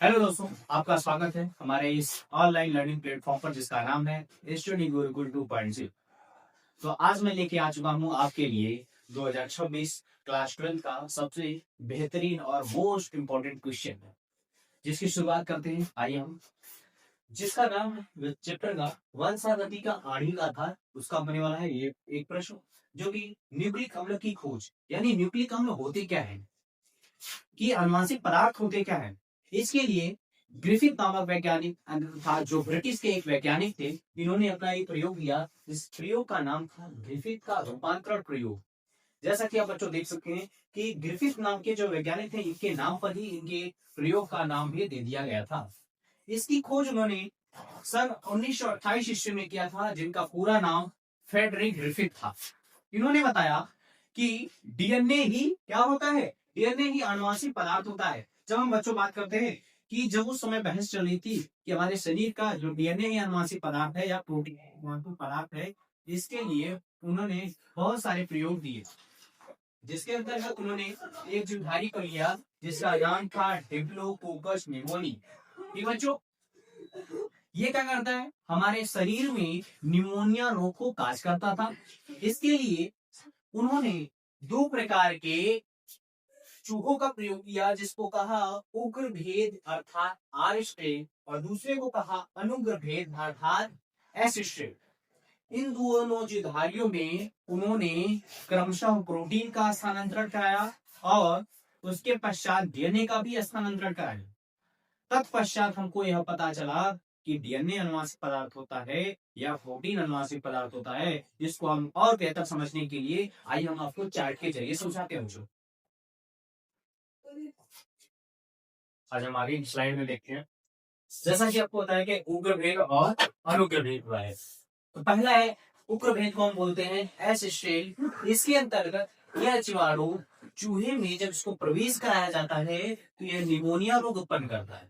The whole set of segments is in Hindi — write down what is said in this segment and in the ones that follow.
हेलो दोस्तों, आपका स्वागत है हमारे इस ऑनलाइन लर्निंग प्लेटफॉर्म पर जिसका नाम है स्टडी गुरुकुल 2.0। तो आज मैं लेके आ चुका हूँ आपके लिए 2026 क्लास 12 का सबसे बेहतरीन और मोस्ट इम्पोर्टेंट क्वेश्चन है, जिसकी शुरुआत करते हैं। आइए हम, जिसका नाम है चैप्टर का वंशावली का आड़ी का था, उसका बनने वाला है ये एक प्रश्न, जो कि न्यूक्लिक अम्ल की खोज, यानी न्यूक्लिक अम्ल होते क्या है, कि अनुवांशिक पदार्थ होते क्या है। इसके लिए ग्रिफिथ नामक वैज्ञानिक था, जो ब्रिटिश के एक वैज्ञानिक थे। इन्होंने अपना एक प्रयोग किया, इस प्रयोग का नाम था ग्रिफिथ का रूपांतरण प्रयोग। जैसा कि आप बच्चों देख सकते हैं कि ग्रिफिथ नाम के जो वैज्ञानिक थे, इनके नाम पर ही इनके प्रयोग का नाम भी दे दिया गया था। इसकी खोज उन्होंने सन 1928 ईस्वी में किया था, जिनका पूरा नाम फ्रेडरिक ग्रिफिथ था। इन्होंने बताया कि डीएनए ही क्या होता है, डीएनए ही आनुवंशिक पदार्थ होता है। जब हम बच्चों बात करते हैं कि जब उस समय बहस चल रही थी कि हमारे शरीर का जो डीएनए ही आनुवंशिक पदार्थ है या प्रोटीन आनुवंशिक पदार्थ है, इसके लिए उन्होंने बहुत सारे प्रयोग दिए, जिसके अंतर्गत उन्होंने एक जीवधारी को लिया जिसका नाम था डिप्लोकोकस निमोनी। बच्चों, ये क्या करता है, हमारे शरीर में निमोनिया रोग को काज करता था। इसके लिए उन्होंने दो प्रकार के चूहों का प्रयोग किया, जिसको कहा उग्र भेद अर्थात आर स्ट्रेन, और दूसरे को कहा अनुग्र भेद अर्थात एस स्ट्रेन। इन दोनों जीवधारियों में उन्होंने क्रमशः प्रोटीन का स्थानांतरण कराया और उसके पश्चात डीएनए का भी स्थानांतरण कराया। तत्पश्चात हमको यह पता चला कि डीएनए अनुवांशिक पदार्थ होता है या प्रोटीन अनुवांशिक पदार्थ होता है, जिसको हम और बेहतर समझने के लिए आइए हम आपको चार्ट के जरिए समझाते हैं। आज हम आगे स्लाइड में देखते हैं। जैसा कि आपको बताया कि उग्र भेद और अनुग्र भेद हुआ है। तो पहला है उग्र भेद को हम बोलते हैं एस स्ट्रेन। इसके अंतर्गत यह जीवाणु चूहे में जब इसको प्रवेश कराया जाता है तो यह निमोनिया रोग उत्पन्न करता है,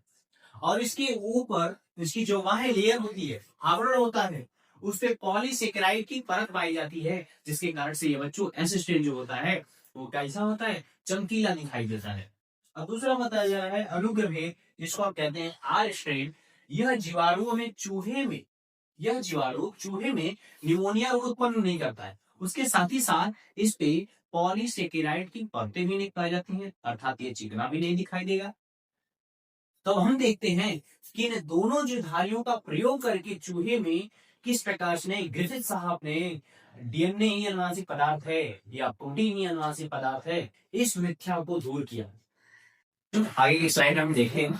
और इसके ऊपर इसकी जो बाह्य लेयर होती है, आवरण होता है, उस पे पॉलीसेकेराइड की परत पाई जाती है, जिसके कारण से ये बच्चों एस स्ट्रेन जो होता है वो कैसा होता है, चमकीला दिखाई देता है। अब दूसरा बताया जा रहा है अनुग्र भेद, जिसको आप कहते हैं आर स्ट्रेन। यह जीवाणुओं में यह जीवाणु चूहे में निमोनिया रोग उत्पन्न नहीं करता है, उसके साथ ही साथ इस पे पॉलीसेकेराइड की परतें भी नहीं पाई जाती हैं, अर्थात ये चिकना भी नहीं दिखाई देगा। तो हम देखते हैं कि इन दोनों जीवधारियों का प्रयोग करके चूहे में किस प्रकार से ग्रिफिथ साहब ने डीएनए ही अनुवांशिक पदार्थ है या प्रोटीन ही अनुवांशिक पदार्थ है, इस मिथ्या को दूर किया। आगे की स्लाइड हम देखें।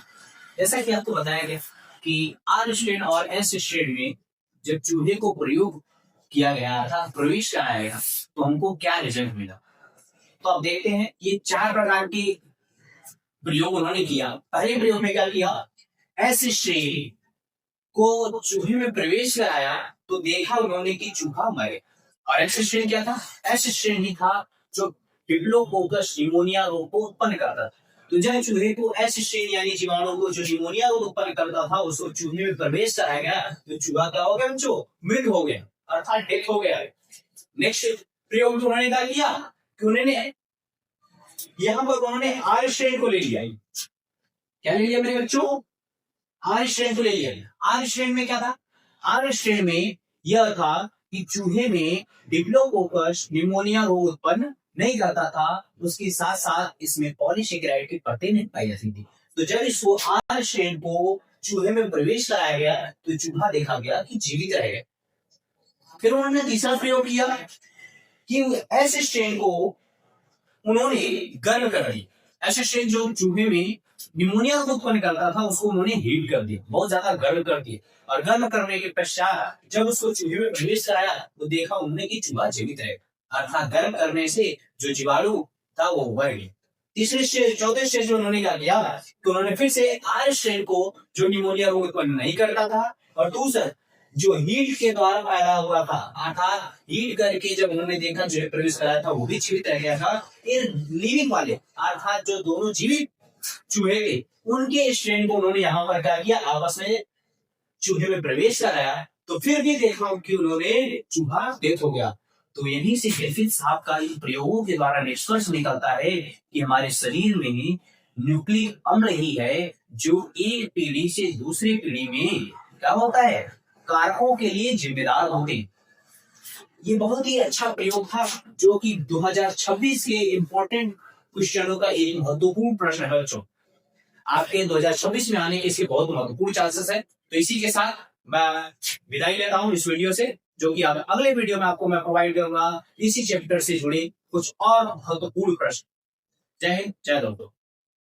जैसा कि आपको बताया गया कि आर स्ट्रेन और एस स्ट्रेन में जब चूहे को प्रयोग किया गया था, प्रवेश कराया गया, तो हमको क्या रिजल्ट मिला। तो आप देखते हैं ये चार प्रकार के प्रयोग उन्होंने किया। पहले प्रयोग में क्या किया, एस स्ट्रेन को चूहे में प्रवेश कराया तो देखा उन्होंने कि चूहा मरे। और एस स्ट्रेन क्या था, एस स्ट्रेन ही था जो डिप्लोकोकस निमोनिया रोग को उत्पन्न करता था। तो जब चूहे को एस स्ट्रेन यानी जीवाणु को जो निमोनिया रोग उत्पन्न करता था, उसको चूहे में प्रवेश कराया गया तो चूहा क्या हो गया बच्चों, मृत हो गया, अर्थात डेथ हो गया। नेक्स्ट प्रयोग उन्होंने क्या किया कि उन्होंने यहाँ पर उन्होंने आर स्ट्रेन को ले लिया। क्या ले लिया मेरे बच्चों, आर स्ट्रेन को ले लिया। आर स्ट्रेन में क्या था, आर स्ट्रेन में यह था कि चूहे में डिप्लोकोकस निमोनिया रोग उत्पन्न नहीं करता था, उसके साथ साथ इसमें पॉलीसेकेराइड की परतें नहीं पाई जाती थी। तो जब इसको आर स्ट्रेन को चूहे में प्रवेश कराया गया तो चूहा देखा गया कि जीवित रह गया। फिर उन्होंने तीसरा प्रयोग किया कि एस स्ट्रेन को उन्होंने गर्म कर दिया। एस स्ट्रेन जो चूहे में निमोनिया को उत्पन्न करता था, उसको उन्होंने हीट कर दिया, बहुत ज्यादा गर्म कर दिया। और गर्म करने के पश्चात जब उसको चूहे में प्रवेश कराया तो देखा उन्होंने कि चूहा जीवित है, अर्थात गर्म करने से जो जीवाणु था वो मर गया। चौथे स्टेज में उन्होंने क्या किया कि उन्होंने फिर से आर स्ट्रेन को जो निमोनिया रोग उत्पन्न नहीं करता था, और दूसरा जो हीट के द्वारा पैदा हुआ था, अर्थात हीट करके जब उन्होंने देखा जो प्रवेश कराया था वो भी जीवित रह गया था। इन लिविंग वाले अर्थात जो दोनों जीवित चूहे थे, उनके स्ट्रेन को उन्होंने यहाँ पर क्या किया, आपस में चूहे में प्रवेश कराया, तो फिर भी देखा कि उन्होंने चूहा डेथ हो गया। तो यहीं से ग्रिफिथ साहब का इन प्रयोगों के द्वारा निष्कर्ष निकलता है कि हमारे शरीर में न्यूक्लिक अम्ल ही है जो एक पीढ़ी से दूसरी पीढ़ी में क्या होता है, कारकों के लिए जिम्मेदार होते हैं। ये बहुत ही अच्छा प्रयोग था जो कि 2026 के इंपॉर्टेंट क्वेश्चनों का एक महत्वपूर्ण प्रश्न है बच्चों। आपके 2026 में आने के इसके बहुत महत्वपूर्ण चांसेस है। तो इसी के साथ मैं विदाई लेता हूं इस वीडियो से, जो कि आप अगले वीडियो में आपको मैं प्रोवाइड करूंगा इसी चैप्टर से जुड़े कुछ और महत्वपूर्ण प्रश्न। जय हिंद, जय दोस्तों।